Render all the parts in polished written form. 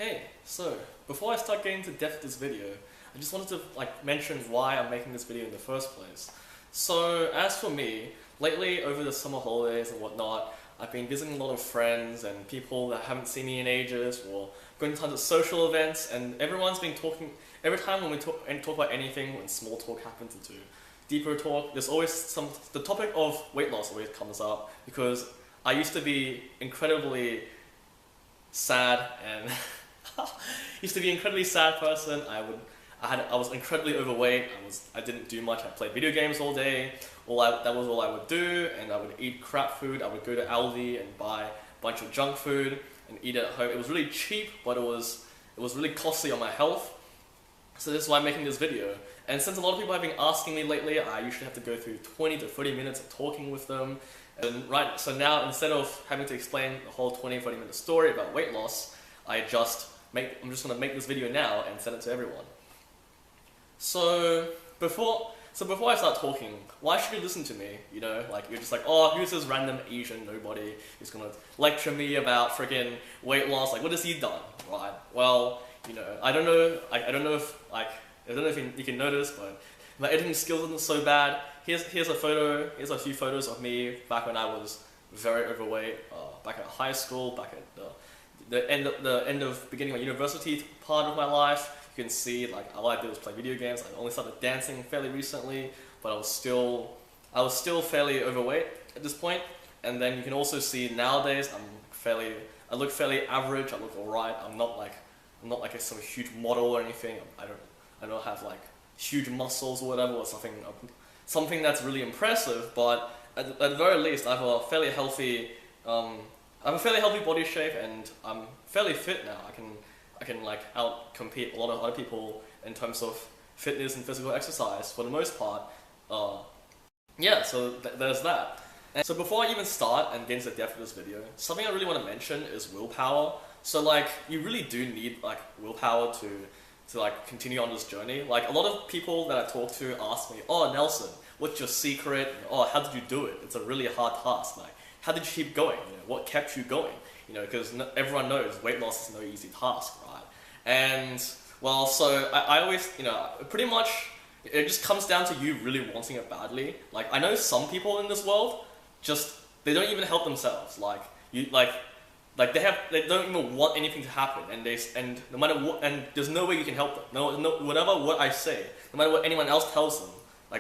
Hey, so before I start getting into depth of this video, I just wanted to mention why I'm making this video in the first place. So as for me, lately over the summer holidays and whatnot, I've been visiting a lot of friends and people that haven't seen me in ages, or going to tons of social events, and everyone's been talking. Every time when we talk about anything, when small talk happens into deeper talk, there's always the topic of weight loss always comes up, because I used to be incredibly sad and used to be an incredibly sad person. I was incredibly overweight. I didn't do much. I played video games all day. That was all I would do, and I would eat crap food. I would go to Aldi and buy a bunch of junk food and eat it at home. It was really cheap, but it was really costly on my health. So this is why I'm making this video. And since a lot of people have been asking me lately, I usually have to go through 20 to 30 minutes of talking with them. So now instead of having to explain the whole 20-30 minute story about weight loss, I'm just going to make this video now and send it to everyone. So before I start talking, why should you listen to me? You know, you're just like, oh, who's this random Asian nobody who's gonna lecture me about freaking weight loss? What has he done, right? Well, you know, I don't know if you can notice, but my editing skills aren't so bad. Here's a few photos of me back when I was very overweight, back at high school, back at the beginning of my university part of my life. You can see all I did was play video games. I only started dancing fairly recently, but I was still fairly overweight at this point. And then you can also see nowadays I look fairly average. I look alright. I'm not like some huge model or anything. I don't have huge muscles or whatever, or something that's really impressive. But at the very least, I have a fairly healthy body shape, and I'm fairly fit now. I can out-compete a lot of other people in terms of fitness and physical exercise for the most part. Yeah, so there's that. And so before I even start and get into the depth of this video, something I really want to mention is willpower. So you really do need willpower to continue on this journey. A lot of people that I talk to ask me, oh Nelson, what's your secret? Oh, how did you do it? It's a really hard task. How did you keep going? You know, what kept you going? You know, because everyone knows weight loss is no easy task, right? And well, so I always, you know, pretty much it just comes down to you really wanting it badly. I know some people in this world they don't even help themselves. They don't even want anything to happen, and no matter what, and there's no way you can help them. No, whatever what I say, no matter what anyone else tells them,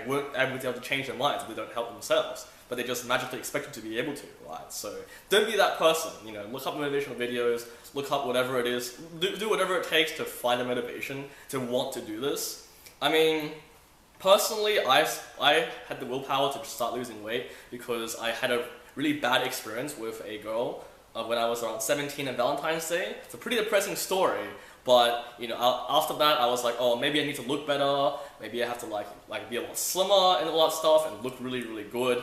won't able to change their minds if they don't help themselves. But they just magically expect you to be able to, right? So don't be that person. You know, look up motivational videos, look up whatever it is, do whatever it takes to find a motivation to want to do this. I mean, personally, I had the willpower to start losing weight because I had a really bad experience with a girl when I was around 17 on Valentine's Day. It's a pretty depressing story, but you know, after that I was like, oh, maybe I need to look better. Maybe I have to be a lot slimmer and all that stuff and look really, really good.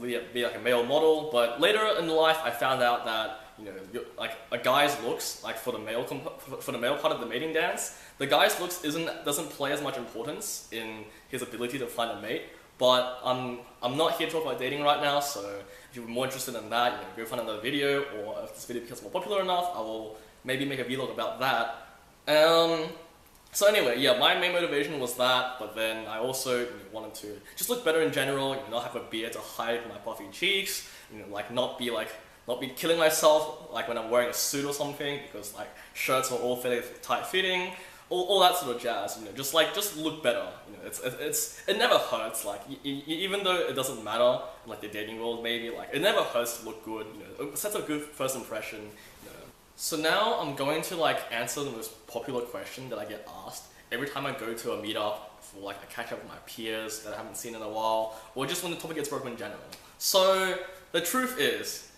Be a male model. But later in life, I found out that, you know, a guy's looks, for the male part of the mating dance, the guy's looks doesn't play as much importance in his ability to find a mate. But I'm not here to talk about dating right now, so if you're more interested in that, you know, go find another video, or if this video becomes more popular enough, I will maybe make a vlog about that. So anyway, yeah, my main motivation was that, but then I also wanted to just look better in general, you know, not have a beard to hide my puffy cheeks, you know, not be killing myself when I'm wearing a suit or something, because shirts are all fairly tight fitting, all that sort of jazz, you know, just look better, you know, it never hurts, even though it doesn't matter in the dating world maybe, it never hurts to look good, you know, it sets a good first impression, you know. So now I'm going to answer the most popular question that I get asked every time I go to a meetup for a catch up with my peers that I haven't seen in a while, or just when the topic gets broken in general. So the truth is,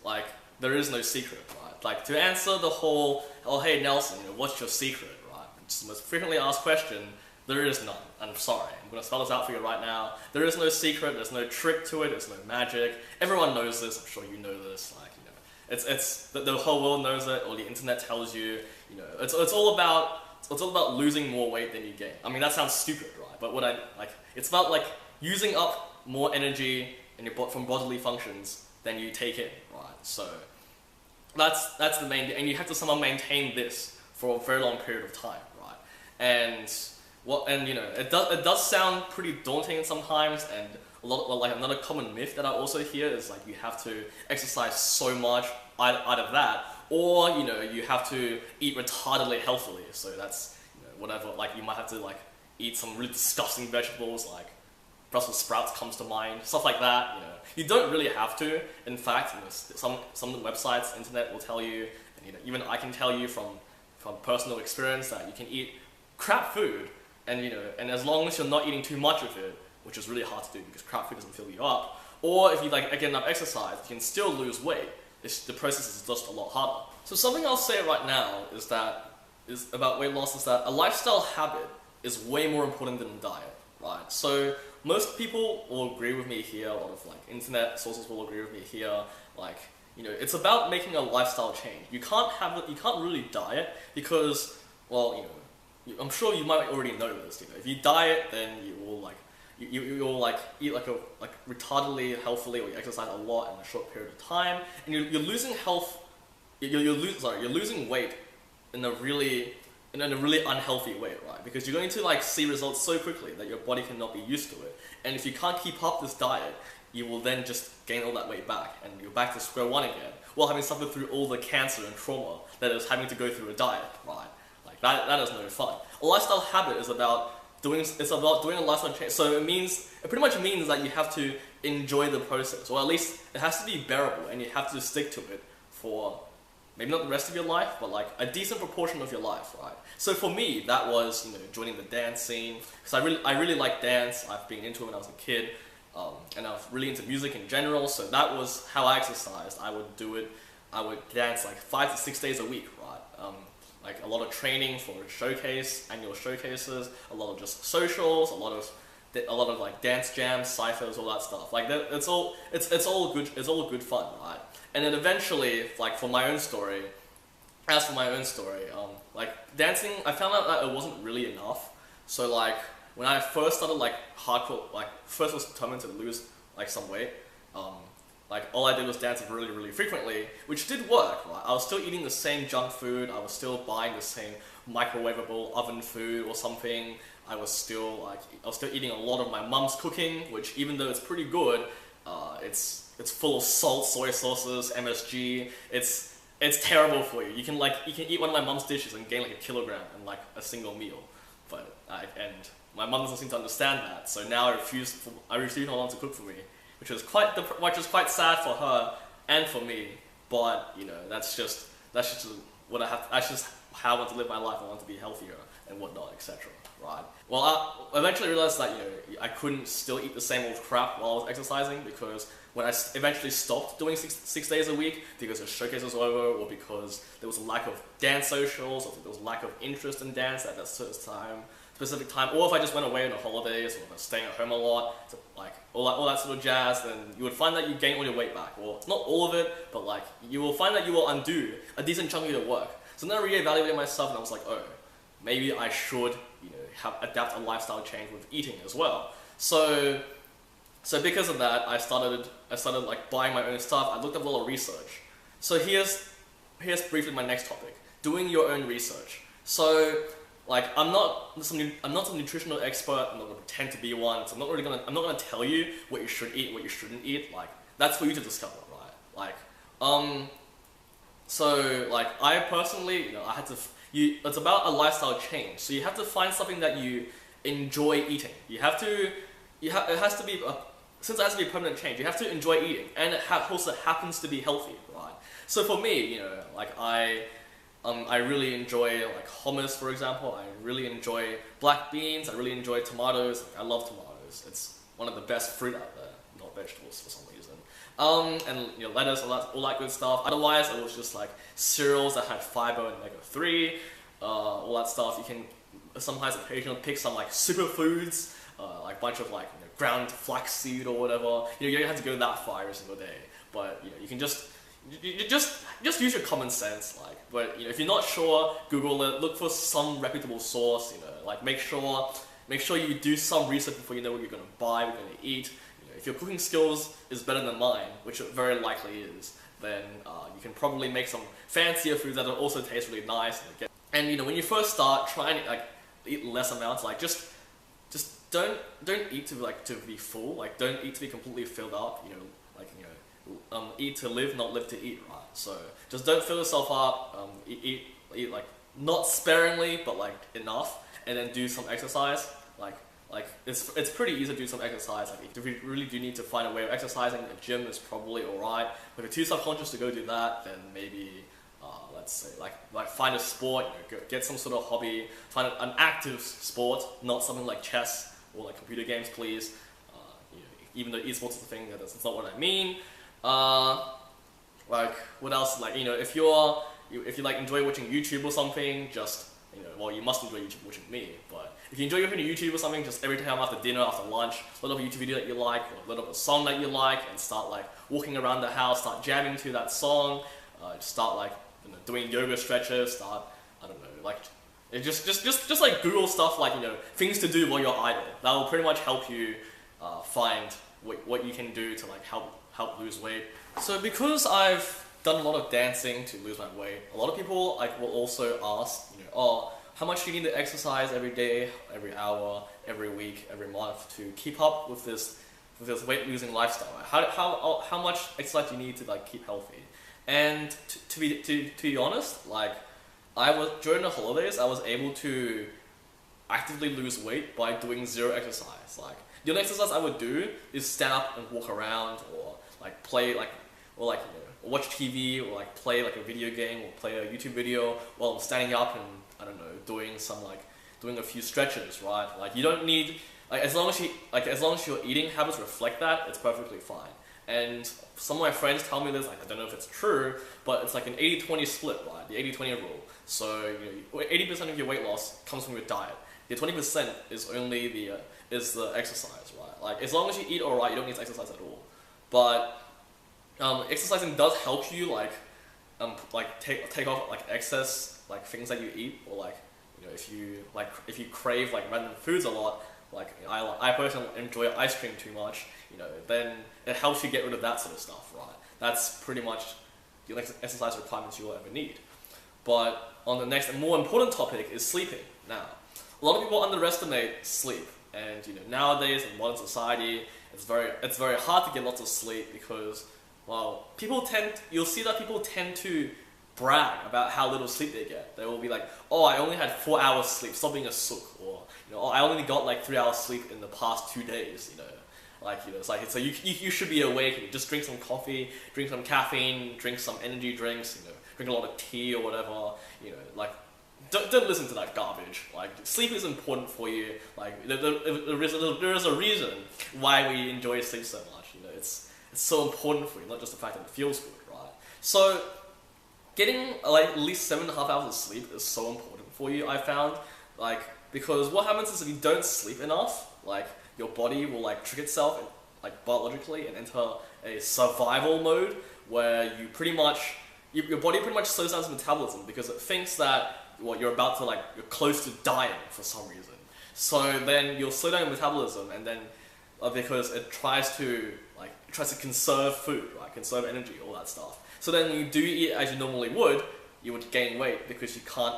there is no secret, right? To answer the whole, oh hey Nelson, you know, what's your secret, right? Which is the most frequently asked question. There is none. I'm sorry. I'm going to spell this out for you right now. There is no secret. There's no trick to it. There's no magic. Everyone knows this. I'm sure you know this. The whole world knows it, or the internet tells you. You know, it's all about losing more weight than you gain. I mean, that sounds stupid, right? But it's about using up more energy from bodily functions than you take in, right? So that's the main, and you have to somehow maintain this for a very long period of time, right? And you know, it does sound pretty daunting sometimes, and like another common myth that I also hear is like you have to exercise so much out of that, or you know, you have to eat retardedly healthily. So that's, you know, whatever, like you might have to like eat some really disgusting vegetables, like Brussels sprouts comes to mind, stuff like that. You know, you don't really have to. In fact, you know, some of the websites, internet will tell you, and you know, even I can tell you from personal experience that you can eat crap food, and you know, and as long as you're not eating too much of it, which is really hard to do because crap food doesn't fill you up, or if you like get enough exercise, you can still lose weight. The process is just a lot harder. So something I'll say right now is about weight loss is that a lifestyle habit is way more important than a diet, right? So most people will agree with me here, a lot of like internet sources will agree with me here, like, you know, it's about making a lifestyle change. You can't really diet because, well, you know, I'm sure you might already know this, you know, if you diet, then you will like, you'll like eat like retardedly healthily, or you exercise a lot in a short period of time, and you're losing health, you're losing weight in a really unhealthy way, right? Because you're going to like see results so quickly that your body cannot be used to it. And if you can't keep up this diet, you will then just gain all that weight back, and you're back to square one again, while having suffered through all the cancer and trauma that is having to go through a diet, right? Like that is no fun. A lifestyle habit is about doing a lifestyle change. So it pretty much means that you have to enjoy the process, or at least it has to be bearable, and you have to stick to it for maybe not the rest of your life, but like a decent proportion of your life, right? So for me, that was, you know, joining the dance scene, because I really like dance. I've been into it when I was a kid, and I was really into music in general. So that was how I exercised. I would do it. I would dance like 5 to 6 days a week, right? Like a lot of training for annual showcases, a lot of just socials, a lot of like dance jams, cyphers, all that stuff. Like it's all good fun, right? And then eventually, like for my own story, like dancing, I found out that it wasn't really enough. So like when I first started like hardcore, like first was determined to lose like some weight, like all I did was dance really frequently, which did work, right? I was still eating the same junk food, I was still buying the same microwavable oven food or something. I was still eating a lot of my mum's cooking, which even though it's pretty good, it's full of salt, soy sauces, MSG. It's terrible for you. You can eat one of my mum's dishes and gain like a kilogram in like a single meal. And my mum doesn't seem to understand that, so now I refuse my mum to cook for me, which is quite sad for her and for me. But you know, that's just what I have. That's just how I want to live my life. I want to be healthier and whatnot, etc. Right? Well, I eventually realized that, you know, I couldn't still eat the same old crap while I was exercising, because when I eventually stopped doing six days a week because the showcase was over, or because there was a lack of dance socials, or there was a lack of interest in dance at that specific time, or if I just went away on the holidays, or I was staying at home a lot, so like all that sort of jazz, then you would find that you gain all your weight back. Well, not all of it, but like you will find that you will undo a decent chunk of your work. So then I reevaluated myself, and I was like, oh, maybe I should, you know, adapt a lifestyle change with eating as well. So because of that, I started like buying my own stuff. I looked up a lot of research. So here's briefly my next topic: doing your own research. So like I'm not some nutritional expert. I'm not gonna pretend to be one. So I'm not gonna tell you what you should eat and what you shouldn't eat. Like that's for you to discover, right? Like so like I personally, you know, it's about a lifestyle change. So you have to find something that you enjoy eating. It has to be since it has to be a permanent change, you have to enjoy eating, and it also happens to be healthy, right? So for me, you know, like I really enjoy like hummus, for example. I really enjoy black beans. I really enjoy tomatoes. Like, I love tomatoes. It's one of the best fruit out there, not vegetables for some reason. And you know, lettuce, all that good stuff. Otherwise, it was just like cereals that had fiber and omega-3, all that stuff. You can sometimes occasionally pick some like superfoods, like a bunch of like, you know, ground flaxseed or whatever. You know, you don't have to go that far every single day, but you know, you can just use your common sense. Like, but you know, if you're not sure, Google it. Look for some reputable source. You know, like make sure you do some research before you know what you're gonna buy, what you're gonna eat. If your cooking skills is better than mine, which it very likely is, then you can probably make some fancier foods that will also taste really nice. And you know, when you first start, try and like eat less amounts. Like just don't eat to be full. Like don't eat to be completely filled up. You know, eat to live, not live to eat. Right. So just don't fill yourself up. Eat like not sparingly, but like enough, and then do some exercise. Like it's pretty easy to do some exercise. Like if you really do need to find a way of exercising, the gym is probably alright. But if you're too subconscious to go do that, then maybe let's say like find a sport, you know, get some sort of hobby, find an active sport, not something like chess or like computer games, please. You know, even though esports is a thing, that's not what I mean. Like what else? Like, you know, if you like enjoy watching YouTube or something, just, you know, well, you must enjoy YouTube watching me, but if you enjoy watching YouTube or something, just every time after dinner, after lunch, load up a YouTube video that you like, or load up a song that you like, and start like walking around the house, start jamming to that song, start like, you know, doing yoga stretches, start, I don't know, like, just like Google stuff like, you know, things to do while you're idle. That will pretty much help you find what you can do to like help lose weight. So because I've done a lot of dancing to lose my weight, a lot of people like will also ask, you know, oh, how much do you need to exercise every day, every hour, every week, every month to keep up with this weight losing lifestyle? How much exercise do you need to like keep healthy? And to be honest, like during the holidays, I was able to actively lose weight by doing zero exercise. Like the only exercise I would do is stand up and walk around, or like play like, or like, you know, or watch TV, or like play like a video game, or play a YouTube video while I'm standing up and, I don't know, doing a few stretches, right? Like you don't need, like as long as your eating habits reflect that, it's perfectly fine. And some of my friends tell me this, like I don't know if it's true, but it's like an 80-20 split, right? The 80-20 rule. So, you know, 80% of your weight loss comes from your diet. The 20% is only the exercise, right? Like as long as you eat alright, you don't need to exercise at all. But exercising does help you like take off like excess like things that you eat, or like, you know, if you crave like random foods a lot, like I personally enjoy ice cream too much, you know, then it helps you get rid of that sort of stuff, right? That's pretty much the exercise requirements you'll ever need. But on the next and more important topic is sleeping. Now, a lot of people underestimate sleep, and you know, nowadays in modern society, it's very hard to get lots of sleep because, well, you'll see that people tend to brag about how little sleep they get. They will be like, oh, I only had 4 hours sleep, stop being a sook, or, you know, oh, I only got like 3 hours sleep in the past 2 days, you know. Like, you know, it's like, so you should be awake, and just drink some coffee, drink some caffeine, drink some energy drinks, you know, drink a lot of tea or whatever, you know, like, don't listen to that garbage. Like, sleep is important for you. Like, there is a reason why we enjoy sleep so much, you know, it's so important for you, not just the fact that it feels good, right? So, getting like at least 7.5 hours of sleep is so important for you, I found. Like, because what happens is if you don't sleep enough, like, your body will like trick itself, like biologically, and enter a survival mode where you your body pretty much slows down its metabolism because it thinks that, well, you're close to dying for some reason. So then you'll slow down your metabolism, and then because it tries to conserve food, right? Conserve energy, all that stuff. So then when you do eat as you normally would, you would gain weight because you can't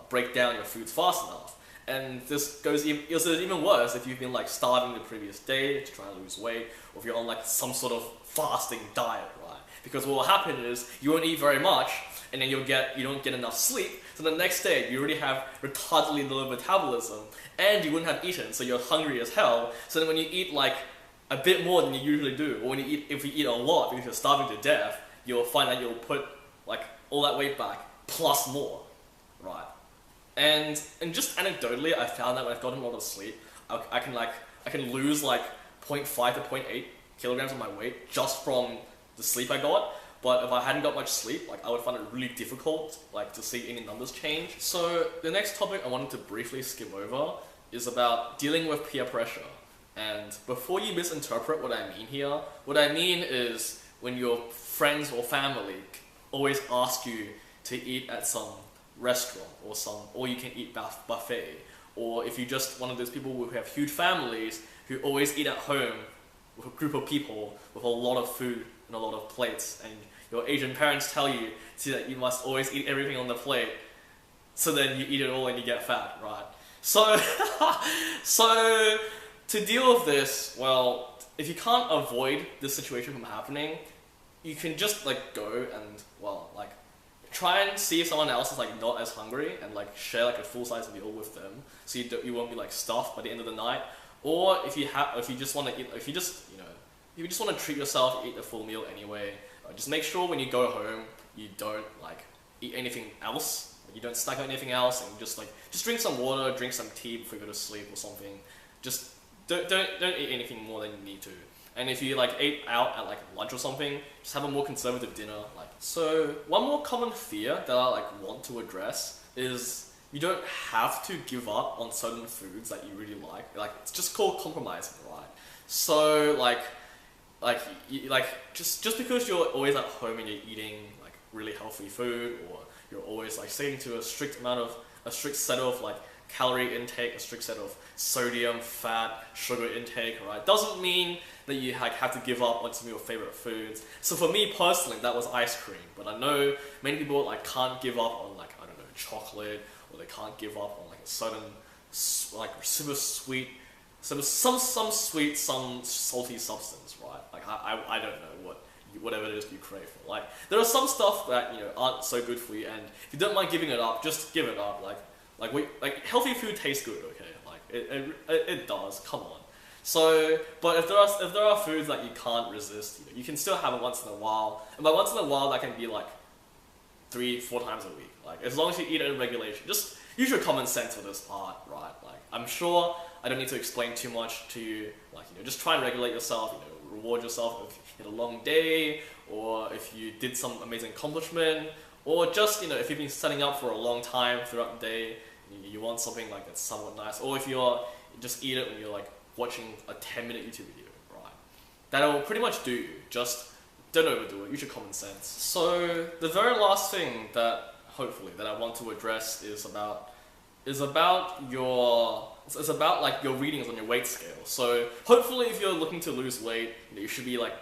break down your foods fast enough. And this goes even worse if you've been like starving the previous day to try and lose weight, or if you're on like some sort of fasting diet, right? Because what will happen is you won't eat very much, and then you don't get enough sleep. So the next day you already have retardedly low metabolism, and you wouldn't have eaten, so you're hungry as hell. So then when you eat like a bit more than you usually do, or if you eat a lot because you're starving to death, you'll find that you'll put like all that weight back plus more, right? And just anecdotally, I found that when I've gotten a lot of sleep, I can lose like 0.5 to 0.8 kilograms of my weight just from the sleep I got. But if I hadn't got much sleep, like I would find it really difficult like to see any numbers change. So the next topic I wanted to briefly skim over is about dealing with peer pressure. And before you misinterpret what I mean here, what I mean is when your friends or family always ask you to eat at some restaurant or some all-you-can-eat buffet, or if you're just one of those people who have huge families who always eat at home with a group of people with a lot of food and a lot of plates, and your Asian parents tell you that you must always eat everything on the plate, so then you eat it all and you get fat, right? So, so to deal with this, well, if you can't avoid this situation from happening, you can just like go and, well, like try and see if someone else is like not as hungry and like share like a full size meal with them, so you won't be like stuffed by the end of the night. Or if you just want to eat, if you just want to treat yourself, eat a full meal anyway. Just make sure when you go home you don't like eat anything else. You don't stack up anything else, and just drink some water, drink some tea before you go to sleep or something. Just don't eat anything more than you need to. And if you like ate out at like lunch or something, just have a more conservative dinner. Like, so one more common fear that I like want to address is you don't have to give up on certain foods that you really like. Like, it's just called compromising, right? So just because you're always at home and you're eating like really healthy food, or you're always like sticking to a strict set of like calorie intake, a strict set of sodium, fat, sugar intake, right? Doesn't mean that you like have to give up on some of your favorite foods. So for me personally, that was ice cream. But I know many people like can't give up on like, I don't know, chocolate, or they can't give up on like a certain like super sweet, some sweet, some salty substance, right? Like I don't know whatever it is you crave for. Like, there are some stuff that, you know, aren't so good for you, and if you don't mind giving it up, just give it up. Like healthy food tastes good, okay? Like it does. Come on. So, but if there are foods that you can't resist, you know, you can still have it once in a while, and by once in a while that can be like 3-4 times a week. Like, as long as you eat it in regulation, just use your common sense for this part, right? Like, I'm sure I don't need to explain too much to you. Like, you know, just try and regulate yourself. You know, reward yourself if you had a long day, or if you did some amazing accomplishment, or just, you know, if you've been setting up for a long time throughout the day, you want something like that's somewhat nice, or if you just eat it when you're like watching a 10-minute YouTube video, right? That'll pretty much do you. Just don't overdo it. Use your common sense. So the very last thing that hopefully that I want to address is about like your readings on your weight scale. So hopefully, if you're looking to lose weight, you know, you should be like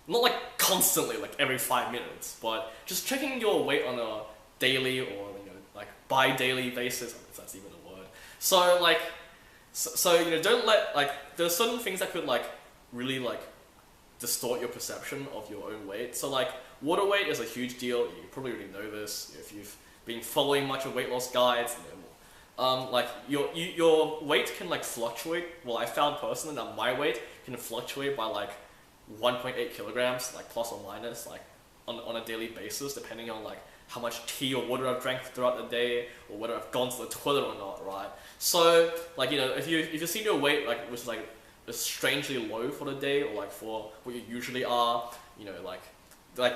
not like constantly, like every 5 minutes, but just checking your weight on a daily, or, you know, like bi-daily basis, if that's even a word. So like, so you know, don't let, like, there's certain things that could like really like distort your perception of your own weight. So like, water weight is a huge deal. You probably already know this if you've been following much of weight loss guides. You know, like your weight can like fluctuate. Well, I found personally that my weight can fluctuate by like 1.8 kilograms, like plus or minus, like on a daily basis, depending on like how much tea or water I've drank throughout the day, or whether I've gone to the toilet or not, right? So like, you know, if you've seen your weight like which is like strangely low for the day, or like for what you usually are, you know, like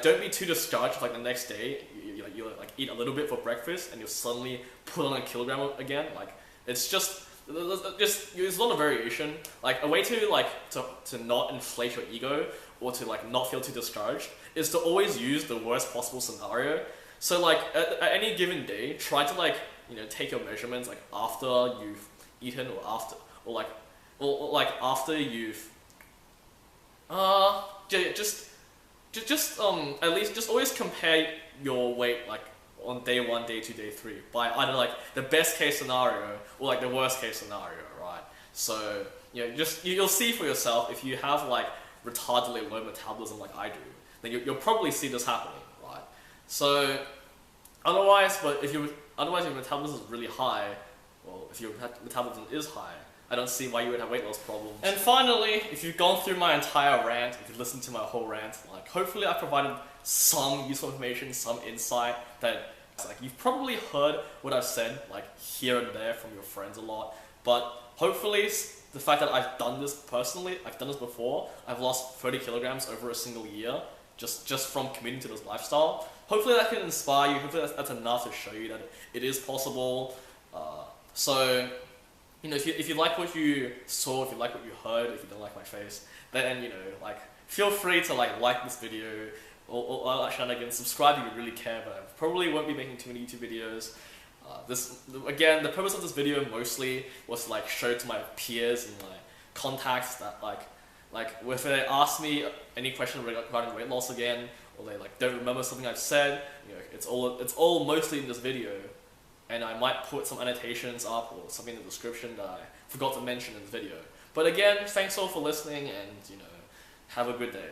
don't be too discouraged if like the next day you like eat a little bit for breakfast and you'll suddenly put on a kilogram again. Like, it's just there's a lot of variation. Like, a way to like to not inflate your ego, or to like not feel too discouraged, is to always use the worst possible scenario. So like at any given day, try to like, you know, take your measurements like after you've eaten, or after, or like after you've at least just always compare your weight like on day 1, day 2, day 3 by either like the best case scenario or like the worst case scenario, right? So, you know, you'll see for yourself. If you have like retardedly low metabolism like I do, then you'll probably see this happening, right? So otherwise if your metabolism is really high, well, if your metabolism is high, I don't see why you would have weight loss problems. And finally, if you've gone through my entire rant, if you've listened to my whole rant, like, hopefully I've provided some useful information, some insight that, like, you've probably heard what I've said, like, here and there from your friends a lot, but hopefully the fact that I've done this personally, I've done this before, I've lost 30 kilograms over a single year, just from committing to this lifestyle. Hopefully that can inspire you. Hopefully that's enough to show you that it is possible. So, you know, if you like what you saw, if you like what you heard, if you don't like my face, then, you know, like, feel free to like this video, or actually, again, subscribe if you really care, but I probably won't be making too many YouTube videos. Again, the purpose of this video mostly was to like show to my peers and my contacts that like if they ask me any question regarding weight loss again, or they like don't remember something I've said, you know, it's all mostly in this video. and I might put some annotations up or something in the description that I forgot to mention in the video. But again, thanks all for listening, and have a good day.